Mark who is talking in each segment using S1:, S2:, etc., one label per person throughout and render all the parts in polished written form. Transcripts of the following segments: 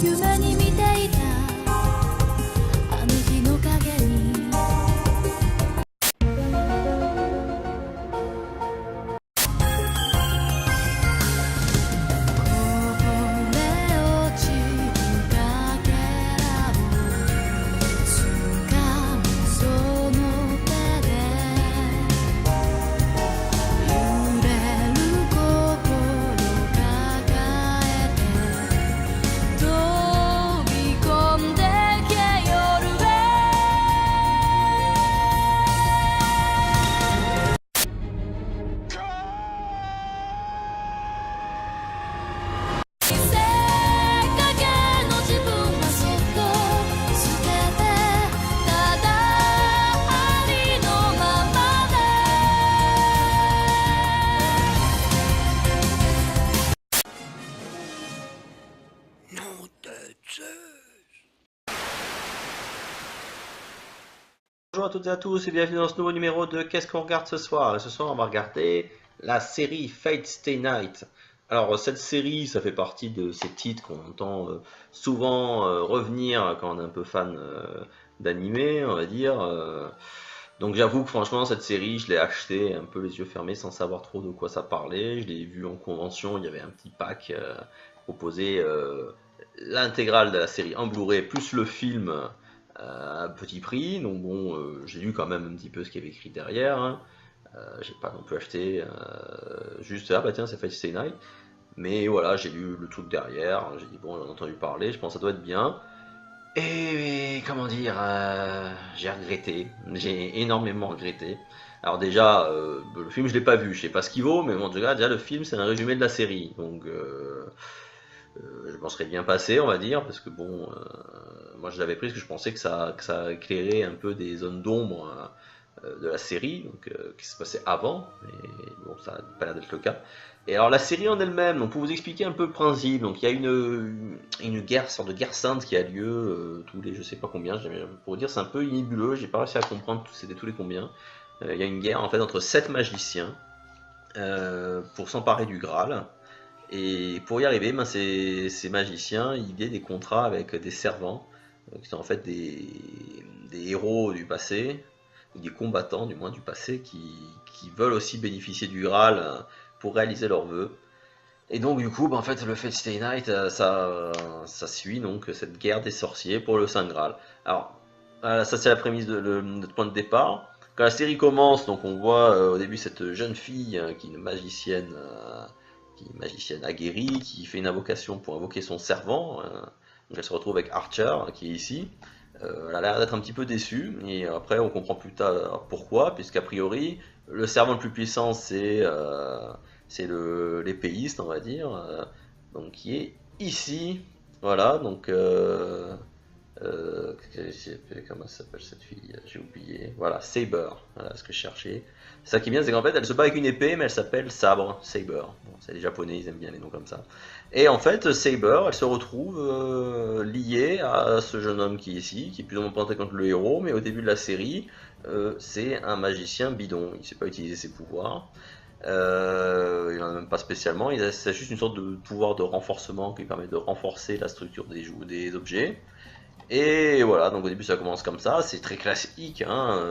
S1: 夢に見ていたあの日の影にこぼれ落ちるかけらを掴むその手で揺れる心抱えて飛び込んでけ夜へ見せかけの自分はそっと捨ててただありのままで
S2: Bonjour à toutes et à tous et bienvenue dans ce nouveau numéro de Qu'est-ce qu'on regarde ce soir? Et ce soir on va regarder la série Fate Stay Night. Alors cette série ça fait partie de ces titres qu'on entend souvent revenir quand on est un peu fan d'animé on va dire. Donc j'avoue que franchement cette série je l'ai achetée un peu les yeux fermés sans savoir trop de quoi ça parlait. Je l'ai vu en convention, il y avait un petit pack proposé l'intégrale de la série en Blu-ray plus le film à petit prix, donc bon, j'ai lu quand même un petit peu ce qu'il y avait écrit derrière, hein. J'ai pas non plus acheté juste ah bah tiens c'est Fate Stay Night, mais voilà j'ai lu le truc derrière, j'ai dit bon j'en ai entendu parler, je pense que ça doit être bien, et comment dire, j'ai regretté, j'ai énormément regretté. Alors déjà le film je l'ai pas vu, je sais pas ce qu'il vaut, mais bon en tout cas déjà le film c'est un résumé de la série, donc je m'en serais bien passé on va dire, parce que bon moi je l'avais pris parce que je pensais que ça éclairait un peu des zones d'ombre de la série, donc qui se passait avant, mais bon ça n'a pas l'air d'être le cas. Et alors la série en elle-même, donc pour vous expliquer un peu le principe, donc il y a une guerre, sorte de guerre sainte qui a lieu tous les je sais pas combien, pour vous dire c'est un peu nébuleux, j'ai pas réussi à comprendre c'était tous les combien. Il y a une guerre en fait entre 7 magiciens pour s'emparer du Graal. Et pour y arriver, ben ces magiciens, ils liaient des contrats avec des servants, qui sont en fait des héros du passé, ou des combattants du moins du passé, qui veulent aussi bénéficier du Graal pour réaliser leurs vœux. Et donc du coup, ben, en fait, le Fate Stay Night, ça suit donc cette guerre des sorciers pour le Saint Graal. Alors, voilà, ça c'est la prémisse notre point de départ. Quand la série commence, donc on voit au début cette jeune fille qui est une magicienne aguerrie, qui fait une invocation pour invoquer son servant. Donc elle se retrouve avec Archer, qui est ici. Elle a l'air d'être un petit peu déçue, et après on comprend plus tard pourquoi, puisqu'a priori, le servant le plus puissant c'est l'épéiste, on va dire, donc qui est ici. Voilà, donc comment s'appelle cette fille? J'ai oublié. Voilà, Saber, voilà ce que je cherchais. Ça qui est bien, c'est qu'en fait, elle se bat avec une épée, mais elle s'appelle Sabre, Saber. Bon, c'est les Japonais, ils aiment bien les noms comme ça. Et en fait, Saber, elle se retrouve liée à ce jeune homme qui est ici, qui est plus ou moins présenté contre le héros, mais au début de la série, c'est un magicien bidon. Il ne sait pas utiliser ses pouvoirs. Il n'en a même pas spécialement. C'est juste une sorte de pouvoir de renforcement qui permet de renforcer la structure des objets. Et voilà, donc au début ça commence comme ça, c'est très classique, hein,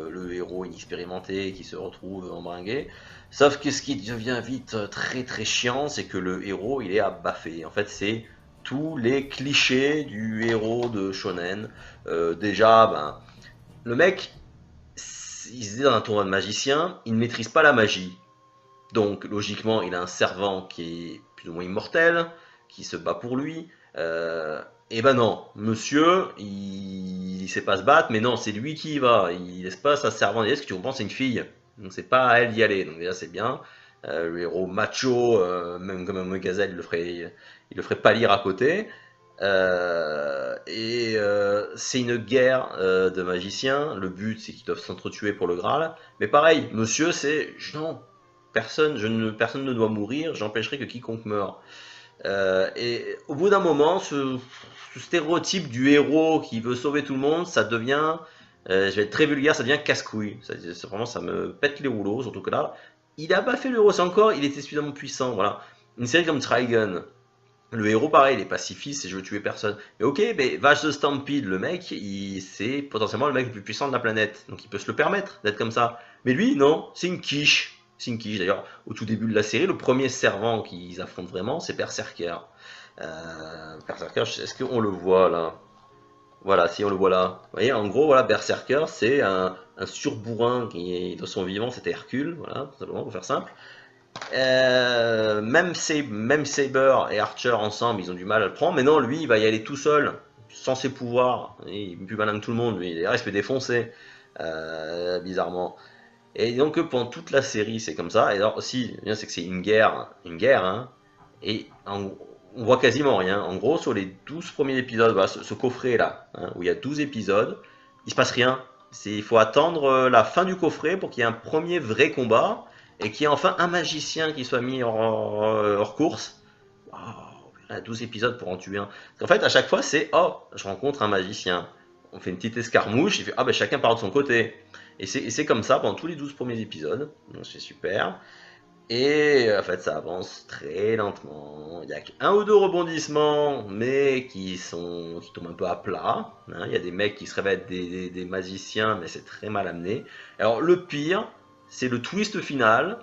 S2: le héros inexpérimenté qui se retrouve embringué. Sauf que ce qui devient vite très très chiant, c'est que le héros il est à baffer. En fait, c'est tous les clichés du héros de shonen. Déjà, ben, le mec, il se dit dans un tournoi de magicien, il ne maîtrise pas la magie. Donc logiquement, il a un servant qui est plus ou moins immortel, qui se bat pour lui. Et ben non, monsieur, il sait pas se battre, mais non, c'est lui qui y va. Il laisse pas sa servante y aller, parce que tu comprends, c'est une fille. Donc c'est pas à elle d'y aller. Donc déjà c'est bien. Le héros macho, même comme un gazelle, il le ferait pâlir à côté. C'est une guerre de magiciens. Le but c'est qu'ils doivent s'entretuer pour le Graal. Mais pareil, monsieur, c'est non, personne ne doit mourir. J'empêcherai que quiconque meure. Et au bout d'un moment, ce stéréotype du héros qui veut sauver tout le monde, ça devient, je vais être très vulgaire, ça devient casse-couille. Vraiment, ça me pète les rouleaux, surtout que là, il a baffé le héros, c'est encore, il était suffisamment puissant, voilà. Une série comme Trigun, Le héros, pareil, il est pacifiste et je veux tuer personne. Mais ok, mais Vache de Stampede, le mec, c'est potentiellement le mec le plus puissant de la planète. Donc il peut se le permettre d'être comme ça. Mais lui, non, c'est une quiche. C'est une quiche. D'ailleurs, au tout début de la série, le premier servant qu'ils affrontent vraiment, c'est Berserker. Berserker, est-ce qu'on le voit là? Voilà, si on le voit là. Vous voyez, en gros, voilà, Berserker, c'est un surbourrin qui est de son vivant, c'était Hercule, voilà, tout simplement, pour faire simple. Même Saber et Archer ensemble, ils ont du mal à le prendre, mais non, lui, il va y aller tout seul, sans ses pouvoirs. Il est plus malin que tout le monde, lui, il se fait défoncer, bizarrement. Et donc, pendant toute la série, c'est comme ça. Et alors, aussi, c'est que c'est une guerre, hein, et on voit quasiment rien. En gros, sur les 12 premiers épisodes, voilà, ce coffret-là, hein, où il y a 12 épisodes, il se passe rien. Il faut attendre la fin du coffret pour qu'il y ait un premier vrai combat et qu'il y ait enfin un magicien qui soit mis hors course. Wow, 12 épisodes pour en tuer un. En fait, à chaque fois, c'est oh, je rencontre un magicien. On fait une petite escarmouche, il fait ah ben chacun part de son côté. Et c'est comme ça pendant tous les 12 premiers épisodes. Donc c'est super. Et en fait, ça avance très lentement. Il y a un ou deux rebondissements, mais qui tombent un peu à plat. Hein. Il y a des mecs qui se révèlent des magiciens, mais c'est très mal amené. Alors, le pire, c'est le twist final,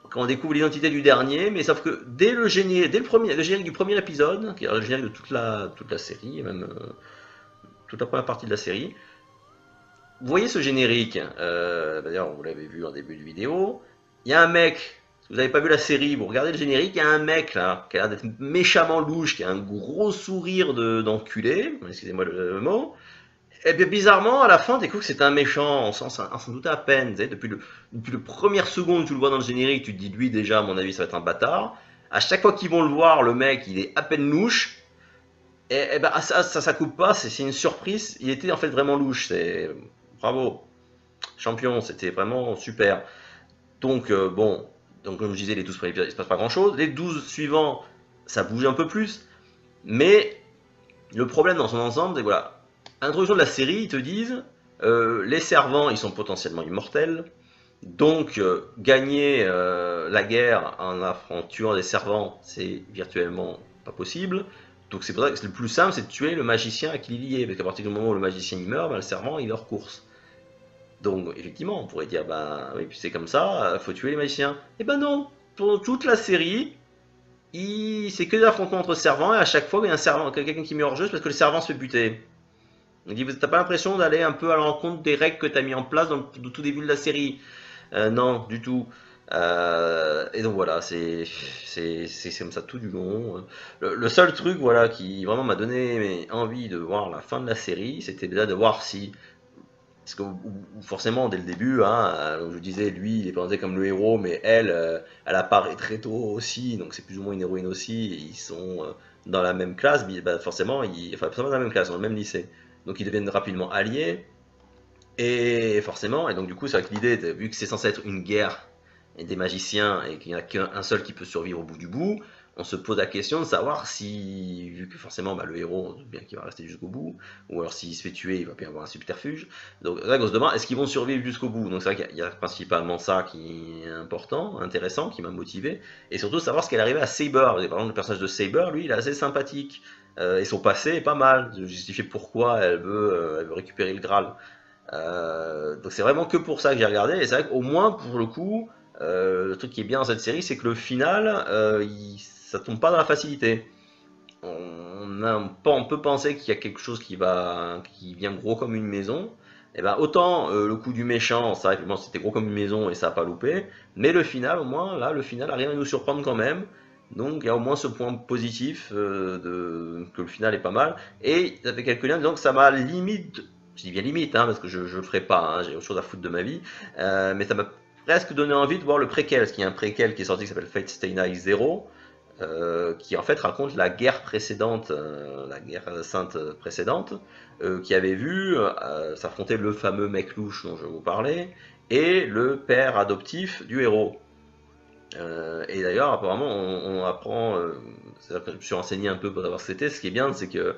S2: quand on découvre l'identité du dernier, mais sauf que dès le générique du premier épisode, qui est le générique de toute la série, même toute la première partie de la série, vous voyez ce générique, d'ailleurs, vous l'avez vu en début de vidéo, il y a un mec. Si vous n'avez pas vu la série, vous regardez le générique, il y a un mec là, qui a l'air d'être méchamment louche, qui a un gros sourire d'enculé, excusez-moi le mot. Et bien bizarrement, à la fin, découvre que c'est un méchant, on s'en doute à peine. Depuis le première seconde que tu le vois dans le générique, tu te dis, lui déjà, à mon avis, ça va être un bâtard. À chaque fois qu'ils vont le voir, le mec, il est à peine louche. Et ben ça coupe pas, c'est une surprise. Il était en fait vraiment louche. Bravo, champion, c'était vraiment super. Donc bon. Donc comme je disais, les 12 premiers épisodes, il ne se passe pas grand chose. Les 12 suivants, ça bouge un peu plus. Mais le problème dans son ensemble, c'est que voilà, introduction de la série, ils te disent, les servants, ils sont potentiellement immortels. Donc gagner la guerre en tuant des servants, c'est virtuellement pas possible. Donc c'est pour ça que le plus simple, c'est de tuer le magicien à qui il y est. Parce qu'à partir du moment où le magicien il meurt, ben, le servant il est hors course. Donc, effectivement, on pourrait dire, bah oui, puis c'est comme ça, faut tuer les magiciens. Et ben non, pendant toute la série, c'est que des affrontements entre servants, et à chaque fois, il y a un servant, quelqu'un qui met hors jeu, c'est parce que le servant se fait buter. Il dit, t'as pas l'impression d'aller un peu à l'encontre des règles que t'as mis en place dans le tout début de la série? Non, du tout. Et donc voilà, c'est comme ça tout du long. Le seul truc, voilà, qui vraiment m'a donné envie de voir la fin de la série, c'était déjà de voir si parce que forcément, dès le début, hein, je disais, lui, il est présenté comme le héros, mais elle apparaît très tôt aussi, donc c'est plus ou moins une héroïne aussi, et ils sont dans la même classe, mais, bah, forcément, enfin, pas dans la même classe, dans le même lycée. Donc ils deviennent rapidement alliés, et forcément, et donc du coup, c'est vrai que l'idée, vu que c'est censé être une guerre et des magiciens, et qu'il n'y en a qu'un seul qui peut survivre au bout du bout, on se pose la question de savoir si, vu que forcément bah, le héros, on doute bien qu'il va rester jusqu'au bout, ou alors s'il se fait tuer, il va bien avoir un subterfuge. Donc là, on se demande, est-ce qu'ils vont survivre jusqu'au bout? Donc c'est vrai qu'il y a principalement ça qui est important, intéressant, qui m'a motivé, et surtout savoir ce qu'elle arrivait à Saber. Par exemple, le personnage de Saber, lui, il est assez sympathique, et son passé est pas mal, de justifier pourquoi elle veut récupérer le Graal. Donc c'est vraiment que pour ça que j'ai regardé, et c'est vrai qu'au moins, pour le coup, le truc qui est bien dans cette série, c'est que le final, ça tombe pas dans la facilité. On peut penser qu'il y a quelque chose qui vient gros comme une maison. Et ben autant le coup du méchant, ça effectivement c'était gros comme une maison et ça a pas loupé. Mais le final, au moins là, le final arrive à nous surprendre quand même. Donc il y a au moins ce point positif que le final est pas mal. Et ça fait quelques liens disant que ça m'a limite, je dis bien limite, hein, parce que je le ferai pas, hein, j'ai autre chose à foutre de ma vie, mais ça m'a presque donné envie de voir le préquel, parce qu'il y a un préquel qui est sorti qui s'appelle Fate Stay Night 0, qui en fait raconte la guerre précédente, la guerre sainte précédente, qui avait vu s'affronter le fameux mec louche dont je vous parlais, et le père adoptif du héros. Et d'ailleurs, apparemment, on apprend, c'est-à-dire que je me suis renseigné un peu pour savoir ce que c'était, ce qui est bien, c'est que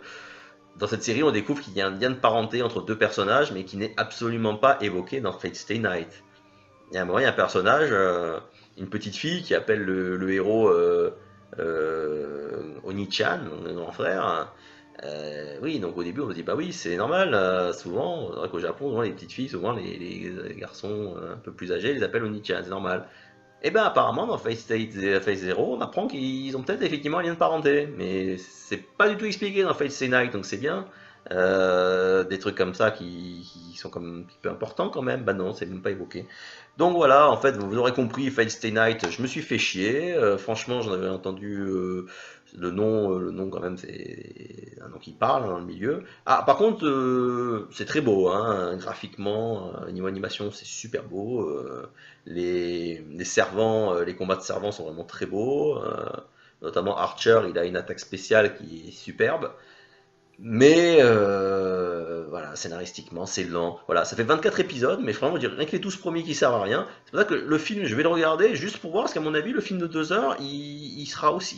S2: dans cette série, on découvre qu'il y a un lien de parenté entre deux personnages, mais qui n'est absolument pas évoqué dans Fate Stay Night. Il y a un moment, il y a un personnage, une petite fille qui appelle le héros Oni-chan, mon grand frère. Oui, donc au début on se dit bah oui c'est normal, souvent, c'est vrai qu'au Japon, souvent, les petites filles, souvent les garçons un peu plus âgés les appellent Oni-chan, c'est normal. Et ben apparemment dans Phase Zero, on apprend qu'ils ont peut-être effectivement un lien de parenté, mais c'est pas du tout expliqué dans Fate Stay Night, donc c'est bien. Des trucs comme ça qui sont comme un petit peu importants quand même, bah non, c'est même pas évoqué. Donc voilà, en fait, vous aurez compris, Fate Stay Night, je me suis fait chier. Franchement, j'en avais entendu le nom quand même, c'est un nom qui parle dans le milieu. Ah, par contre, c'est très beau, hein, graphiquement, niveau animation, c'est super beau. Les servants, les combats de servants sont vraiment très beaux. Notamment Archer, il a une attaque spéciale qui est superbe. Mais voilà, scénaristiquement, c'est lent. Voilà, ça fait 24 épisodes, mais vraiment, rien que les 12 premiers qui servent à rien. C'est pour ça que le film, je vais le regarder juste pour voir, parce qu'à mon avis, le film de 2 heures, il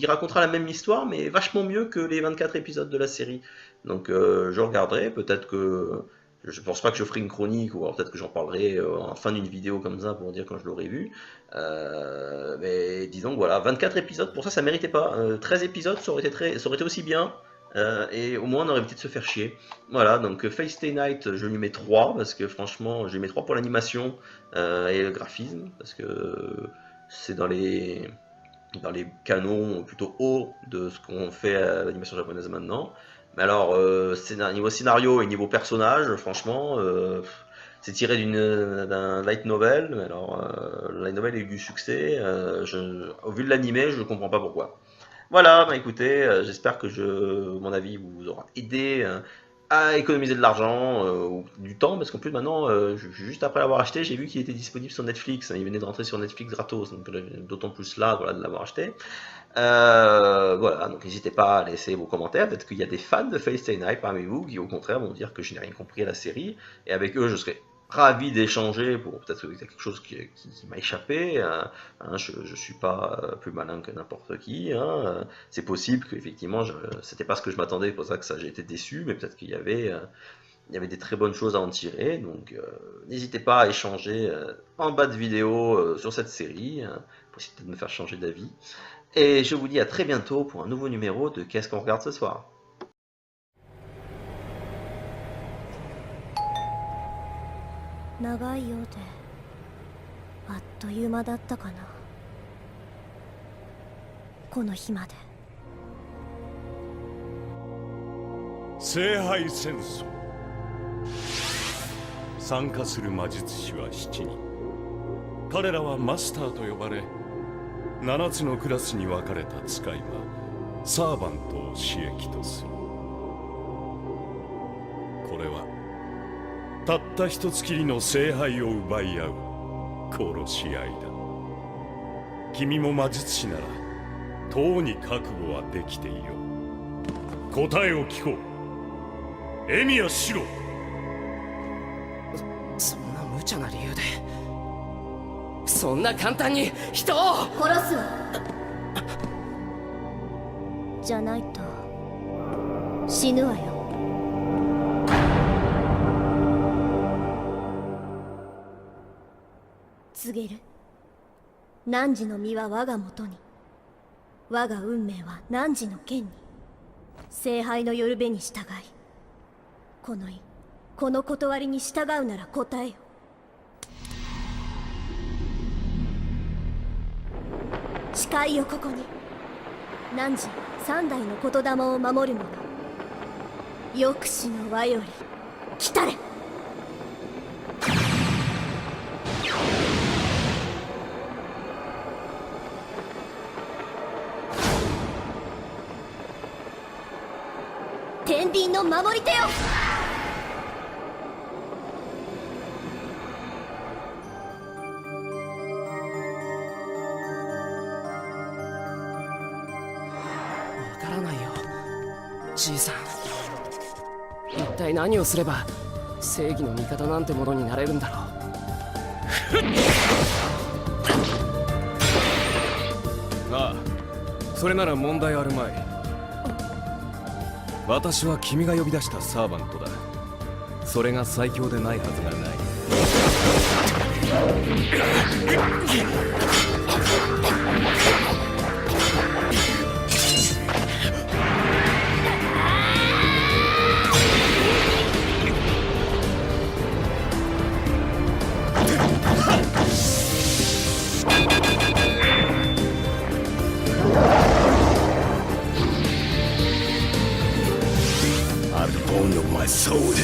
S2: racontera la même histoire, mais vachement mieux que les 24 épisodes de la série. Donc je regarderai, peut-être que. Je pense pas que je ferai une chronique, ou alors peut-être que j'en parlerai en fin d'une vidéo comme ça pour dire quand je l'aurai vu. Mais disons que voilà, 24 épisodes, pour ça, ça méritait pas. 13 épisodes, ça aurait été aussi bien. Et au moins on aurait évité de se faire chier. Voilà, donc Fate Stay Night, je lui mets 3 parce que franchement, je lui mets 3 pour l'animation et le graphisme, parce que c'est dans les canons plutôt hauts de ce qu'on fait à l'animation japonaise maintenant. Mais alors, niveau scénario et niveau personnage, franchement, c'est tiré d'un light novel. Mais alors, le light novel a eu du succès. Au vu de l'animé, je ne comprends pas pourquoi. Voilà, bah écoutez, j'espère que mon avis vous aura aidé à économiser de l'argent ou du temps, parce qu'en plus maintenant, juste après l'avoir acheté, j'ai vu qu'il était disponible sur Netflix. Il venait de rentrer sur Netflix gratos, donc d'autant plus là, voilà, de l'avoir acheté. Voilà, donc n'hésitez pas à laisser vos commentaires. Peut-être qu'il y a des fans de Fate Stay Night parmi vous qui, au contraire, vont dire que je n'ai rien compris à la série, et avec eux, je serai ravi d'échanger pour peut-être qu'il y a quelque chose qui m'a échappé. Hein, je suis pas plus malin que n'importe qui. Hein, c'est possible qu'effectivement, c'était pas ce que je m'attendais, c'est pour ça que j'ai été déçu, mais peut-être qu'il y avait des très bonnes choses à en tirer. Donc, n'hésitez pas à échanger en bas de vidéo sur cette série pour essayer de me faire changer d'avis. Et je vous dis à très bientôt pour un nouveau numéro de Qu'est-ce qu'on regarde ce soir.
S1: 長いようであっという間だったかなこの日まで
S3: 聖杯戦争参加する魔術師は7人彼らはマスターと呼ばれ7つのクラスに分かれた使いはサーバントを刺激とするこれはたった一つきりの聖杯を奪い合う殺し合いだ君も魔術師ならとうに覚悟はできていよう答えを聞こうエミヤシロ
S4: そんな無茶な理由でそんな簡単に人を
S1: 殺すわじゃないと死ぬわよ告げる汝の身は我がもとに我が運命は汝の剣に聖杯の夜べに従いこの断りに従うなら答えよ誓いよここに汝三代の言霊を守る者抑止の輪より来たれ天秤の守り手よ
S4: わからないよじいさん一体何をすれば正義の味方なんてものになれるんだろうああそれなら問題あるまい私は君が呼び出したサーバントだそれが最強でないはずがない
S3: hard bone of my sword.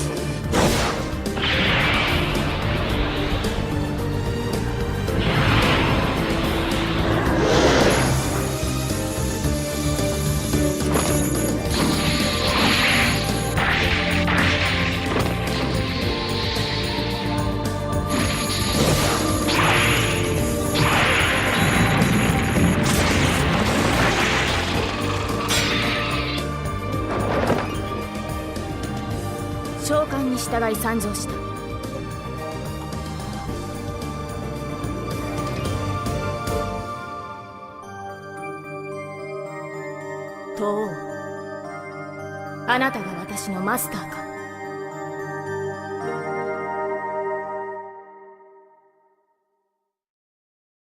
S5: 召喚に従い参上した。東王、あなたが私のマスターか。